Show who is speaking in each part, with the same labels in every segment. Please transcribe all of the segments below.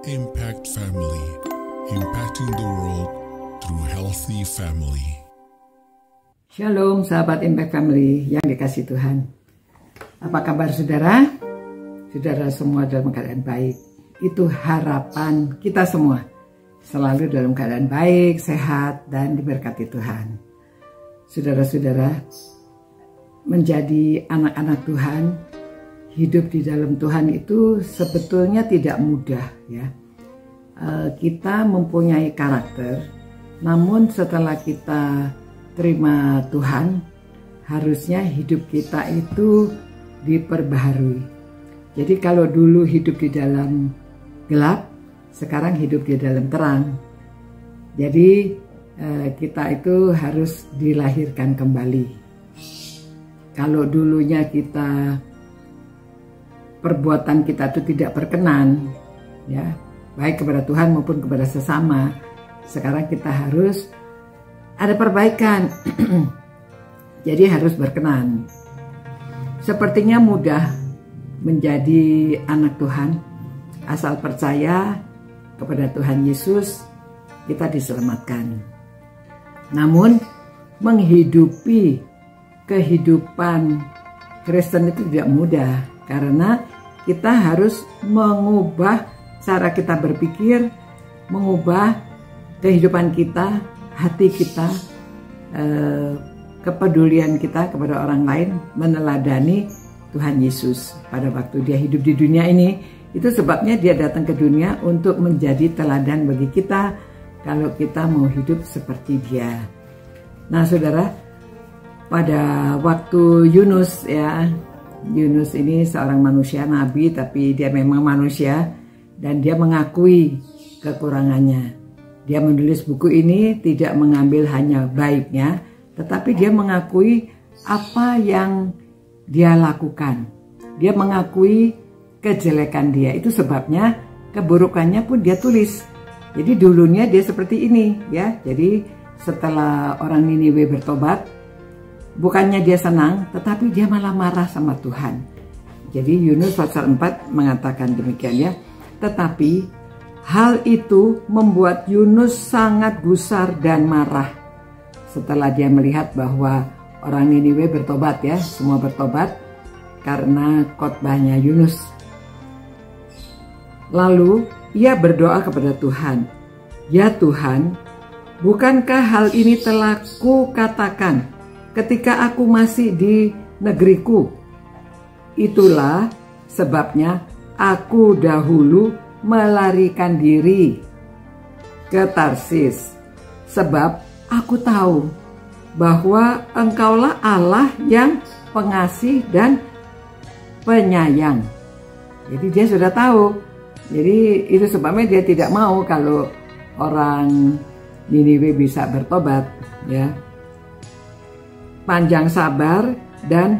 Speaker 1: Impact Family, impacting the world through healthy family.
Speaker 2: Shalom sahabat Impact Family yang dikasihi Tuhan. Apa kabar saudara? Saudara semua dalam keadaan baik. Itu harapan kita semua. Selalu dalam keadaan baik, sehat, dan diberkati Tuhan. Saudara-saudara, menjadi anak-anak Tuhan, hidup di dalam Tuhan itu sebetulnya tidak mudah ya. Kita mempunyai karakter, namun setelah kita terima Tuhan, harusnya hidup kita itu diperbaharui. Jadi kalau dulu hidup di dalam gelap, sekarang hidup di dalam terang. Jadi kita itu harus dilahirkan kembali. Kalau dulunya perbuatan kita itu tidak berkenan, ya, baik kepada Tuhan maupun kepada sesama. Sekarang kita harus ada perbaikan, jadi harus berkenan. Sepertinya mudah menjadi anak Tuhan, asal percaya kepada Tuhan Yesus, kita diselamatkan. Namun menghidupi kehidupan Kristen itu tidak mudah, karena kita harus mengubah cara kita berpikir, mengubah kehidupan kita, hati kita, kepedulian kita kepada orang lain, meneladani Tuhan Yesus pada waktu dia hidup di dunia ini. Itu sebabnya dia datang ke dunia untuk menjadi teladan bagi kita kalau kita mau hidup seperti dia. Nah saudara, pada waktu Yunus ya, Yunus ini seorang manusia, nabi, tapi dia memang manusia dan dia mengakui kekurangannya. Dia menulis buku ini tidak mengambil hanya baiknya, tetapi dia mengakui apa yang dia lakukan. Dia mengakui kejelekan dia. Itu sebabnya keburukannya pun dia tulis. Jadi dulunya dia seperti ini ya. Jadi setelah orang Niniwe bertobat, bukannya dia senang, tetapi dia malah marah sama Tuhan. Jadi Yunus pasal 4 mengatakan demikian ya. Tetapi hal itu membuat Yunus sangat gusar dan marah. Setelah dia melihat bahwa orang Niniwe bertobat ya, semua bertobat karena khotbahnya Yunus. Lalu ia berdoa kepada Tuhan, "Ya Tuhan, bukankah hal ini telah kukatakan ketika aku masih di negeriku? Itulah sebabnya aku dahulu melarikan diri ke Tarsis, sebab aku tahu bahwa Engkaulah Allah yang pengasih dan penyayang." Jadi dia sudah tahu. Jadi itu sebabnya dia tidak mau kalau orang Niniwe bisa bertobat ya. Panjang sabar dan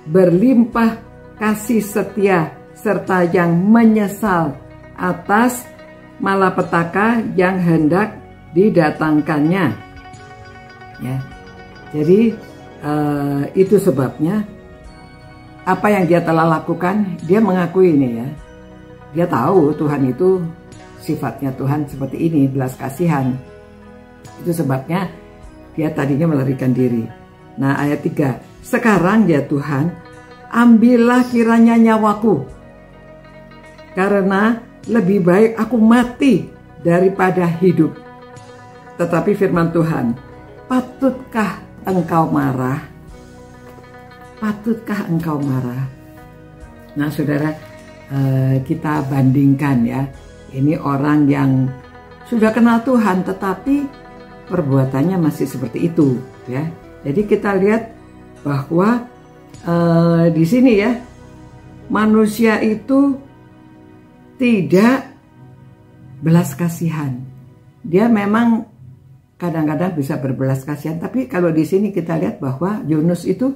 Speaker 2: berlimpah kasih setia serta yang menyesal atas malapetaka yang hendak didatangkannya ya. Jadi itu sebabnya apa yang dia telah lakukan, dia mengakui ini ya. Dia tahu Tuhan itu sifatnya Tuhan seperti ini, belas kasihan. Itu sebabnya dia tadinya melarikan diri. Nah ayat 3, "Sekarang ya Tuhan, ambillah kiranya nyawaku, karena lebih baik aku mati daripada hidup." Tetapi firman Tuhan, "Patutkah engkau marah? Patutkah engkau marah?" Nah saudara, kita bandingkan ya. Ini orang yang sudah kenal Tuhan tetapi perbuatannya masih seperti itu ya. Jadi kita lihat bahwa di sini ya, manusia itu tidak belas kasihan. Dia memang kadang-kadang bisa berbelas kasihan, tapi kalau di sini kita lihat bahwa Yunus itu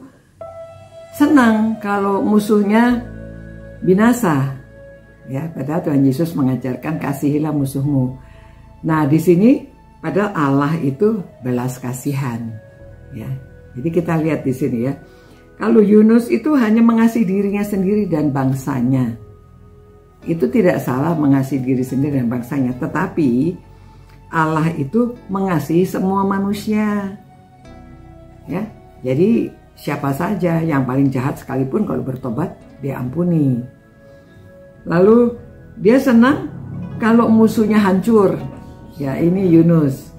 Speaker 2: senang kalau musuhnya binasa ya. Padahal Tuhan Yesus mengajarkan kasihilah musuhmu. Nah di sini padahal Allah itu belas kasihan ya. Jadi kita lihat di sini ya, kalau Yunus itu hanya mengasihi dirinya sendiri dan bangsanya. itu tidak salah mengasihi diri sendiri dan bangsanya, tetapi Allah itu mengasihi semua manusia. Ya, jadi siapa saja yang paling jahat sekalipun kalau bertobat diampuni. Lalu dia senang kalau musuhnya hancur. Ya, ini Yunus.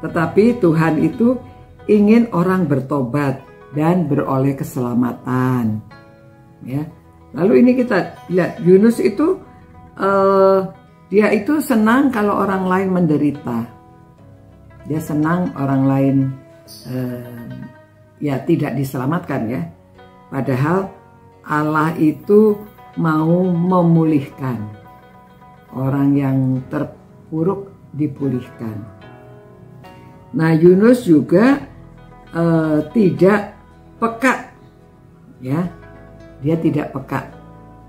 Speaker 2: Tetapi Tuhan itu ingin orang bertobat dan beroleh keselamatan. Ya. Lalu ini kita lihat Yunus itu dia itu senang kalau orang lain menderita. Dia senang orang lain ya tidak diselamatkan ya. Padahal Allah itu mau memulihkan. Orang yang terpuruk dipulihkan. Nah, Yunus juga tidak peka ya. Dia tidak peka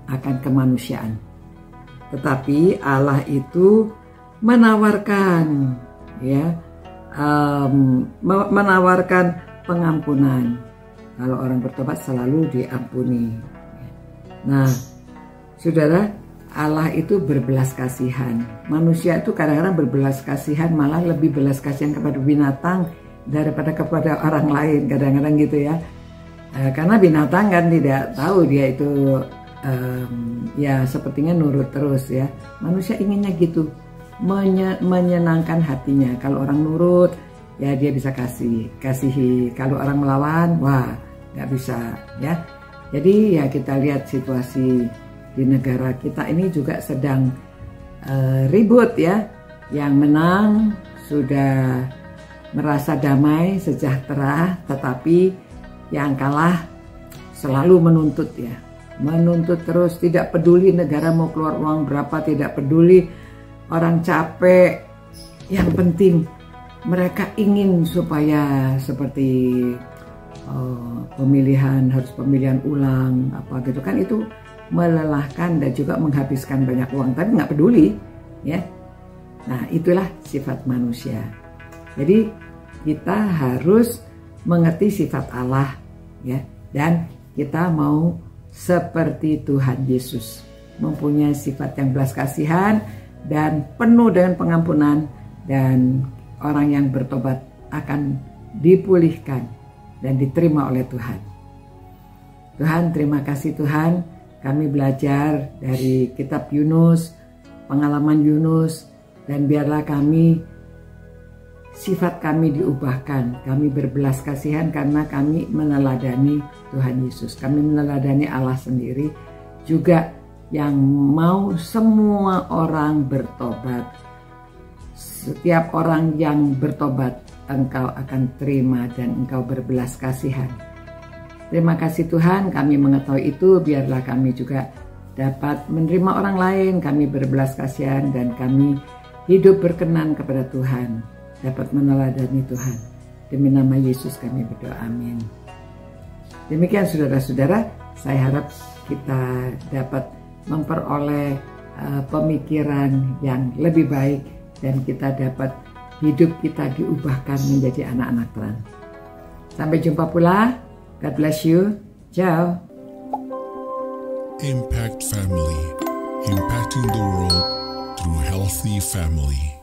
Speaker 2: akan kemanusiaan. Tetapi Allah itu menawarkan ya, menawarkan pengampunan. Kalau orang bertobat selalu diampuni. Nah, saudara, Allah itu berbelas kasihan. Manusia itu kadang-kadang berbelas kasihan, malah lebih belas kasihan kepada binatang daripada kepada orang lain. Kadang-kadang gitu ya. Karena binatang kan tidak tahu dia itu ya sepertinya nurut terus ya. Manusia inginnya gitu, menyenangkan hatinya. Kalau orang nurut ya dia bisa kasihi. Kalau orang melawan, wah nggak bisa ya. Jadi ya kita lihat situasi di negara kita ini juga sedang ribut ya. Yang menang sudah merasa damai, sejahtera, tetapi yang kalah selalu menuntut ya. Menuntut terus, tidak peduli negara mau keluar uang berapa, tidak peduli orang capek. Yang penting mereka ingin supaya seperti harus pemilihan ulang apa gitu kan, itu melelahkan dan juga menghabiskan banyak uang, tapi nggak peduli ya. Nah, itulah sifat manusia. Jadi kita harus mengerti sifat Allah ya, dan kita mau seperti Tuhan Yesus, mempunyai sifat yang belas kasihan dan penuh dengan pengampunan, dan orang yang bertobat akan dipulihkan dan diterima oleh Tuhan. Tuhan, terima kasih Tuhan, kami belajar dari kitab Yunus, pengalaman Yunus, dan biarlah sifat kami diubahkan. Kami berbelas kasihan karena kami meneladani Tuhan Yesus. Kami meneladani Allah sendiri juga yang mau semua orang bertobat. Setiap orang yang bertobat, Engkau akan terima dan Engkau berbelas kasihan. Terima kasih Tuhan, kami mengetahui itu. Biarlah kami juga dapat menerima orang lain. Kami berbelas kasihan dan kami hidup berkenan kepada Tuhan, dapat meneladani Tuhan. Demi nama Yesus kami berdoa, amin. Demikian saudara-saudara, saya harap kita dapat memperoleh pemikiran yang lebih baik, dan kita dapat hidup kita diubahkan menjadi anak-anak terang. Sampai jumpa pula. God bless you. Ciao.
Speaker 1: Impact Family, impacting the world through healthy family.